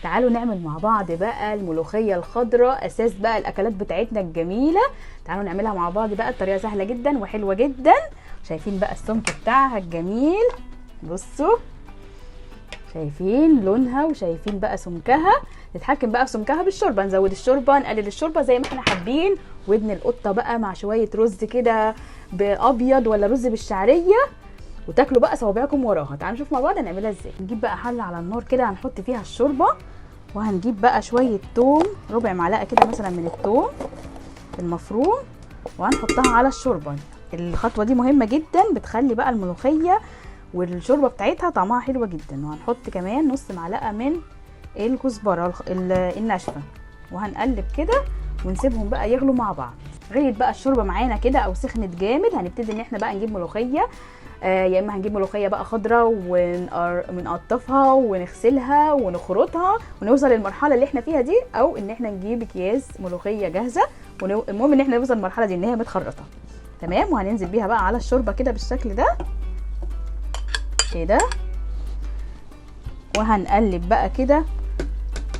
تعالوا نعمل مع بعض بقى الملوخيه الخضراء، اساس بقى الاكلات بتاعتنا الجميله. تعالوا نعملها مع بعض بقى، الطريقه سهله جدا وحلوه جدا. شايفين بقى السمك بتاعها الجميل، بصوا شايفين لونها وشايفين بقى سمكها. نتحكم بقى في سمكها بالشوربه، نزود الشوربه نقلل الشوربه زي ما احنا حابين. ودن القطه بقى مع شويه رز كده بابيض ولا رز بالشعريه، وتاكلوا بقى صوابعكم وراها. تعالوا نشوف مع بعض هنعملها ازاي. نجيب بقى حله على النار كده، هنحط فيها الشوربه، وهنجيب بقى شويه توم، ربع معلقه كده مثلا من التوم المفروم، وهنحطها على الشوربه. الخطوه دي مهمه جدا، بتخلي بقى الملوخيه والشوربه بتاعتها طعمها حلوه جدا. وهنحط كمان نص معلقه من الكزبره الناشفه، وهنقلب كده ونسيبهم بقى يغلوا مع بعض. غليت بقى الشوربه معانا كده او سخنت جامد، هنبتدي ان احنا بقى نجيب ملوخيه. يا اما هنجيب ملوخيه بقى خضراء ونقطفها ونغسلها ونخرطها ونوصل للمرحله اللي احنا فيها دي، او ان احنا نجيب اكياس ملوخيه جاهزه. المهم ان احنا نوصل للمرحله دي ان هي متخرطه تمام. وهننزل بيها بقى على الشوربه كده بالشكل ده كده، وهنقلب بقى كده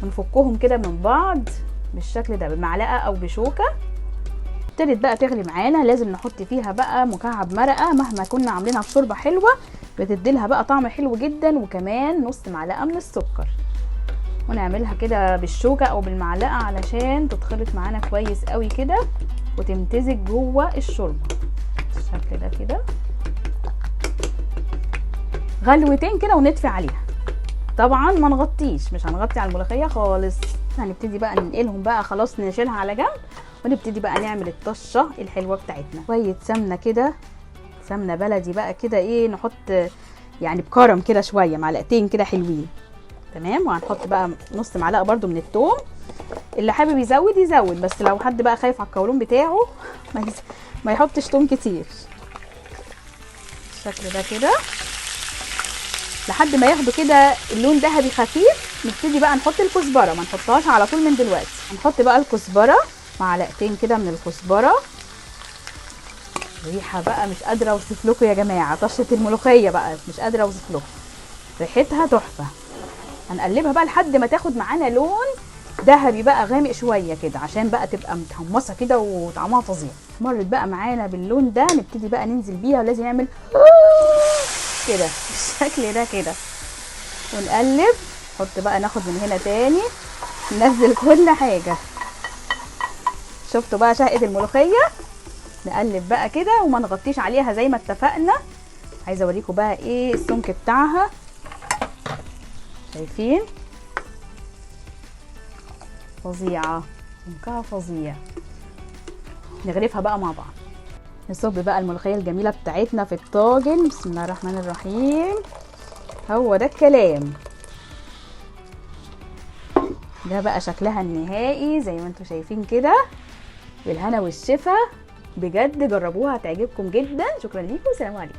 ونفكهم كده من بعض بالشكل ده بمعلقه او بشوكه. ابتدت بقى تغلي معانا، لازم نحط فيها بقى مكعب مرقه، مهما كنا عاملينها في شوربه حلوه بتديلها بقى طعم حلو جدا، وكمان نص معلقه من السكر. ونعملها كده بالشوكه او بالمعلقه علشان تتخلط معانا كويس قوي كده وتمتزج جوه الشوربه بالشكل ده كده. غلوتين كده ونطفي عليها. طبعا ما نغطيش، مش هنغطي على الملوخيه خالص. هنبتدي بقى ننقلهم بقى، خلاص نشيلها على جنب، ونبتدي بقى نعمل الطشه الحلوه بتاعتنا. شويه سمنه كده، سمنه بلدي بقى كده، ايه نحط يعني بكرم كده شويه، معلقتين كده حلوين تمام. وهنحط بقى نص معلقه برده من الثوم، اللي حابب يزود يزود، بس لو حد بقى خايف على القولون بتاعه ما يحطش ثوم كتير بالشكل ده كده لحد ما ياخدوا كده اللون ذهبي خفيف. نبتدي بقى نحط الكزبره، ما نحطهاش على طول من دلوقتي. هنحط بقى الكزبره، معلقتين كده من الكزبره. ريحه بقى مش قادره اوصف لكم يا جماعه، طشه الملوخيه بقى مش قادره اوصف لكم، ريحتها تحفه. هنقلبها بقى لحد ما تاخد معانا لون ذهبي بقى غامق شويه كده، عشان بقى تبقى متحمصه كده وطعمها فظيع. مرت بقى معانا باللون ده، نبتدي بقى ننزل بيها، ولازم نعمل كده بالشكل ده كده ونقلب. نحط بقى، ناخد من هنا تاني، ننزل كل حاجه. شفتوا بقى شقه الملوخيه؟ نقلب بقى كده وما نغطيش عليها زي ما اتفقنا. عايزه اوريكم بقى ايه السمك بتاعها، شايفين؟ فظيعه، سمكها فظيع. نغرفها بقى مع بعض. نصب بقى الملوخيه الجميله بتاعتنا في الطاجن. بسم الله الرحمن الرحيم. هو ده الكلام. ده بقى شكلها النهائي زي ما انتم شايفين كده، بالهنا والشفا. بجد جربوها هتعجبكم جدا. شكرا ليكم، سلام عليكم.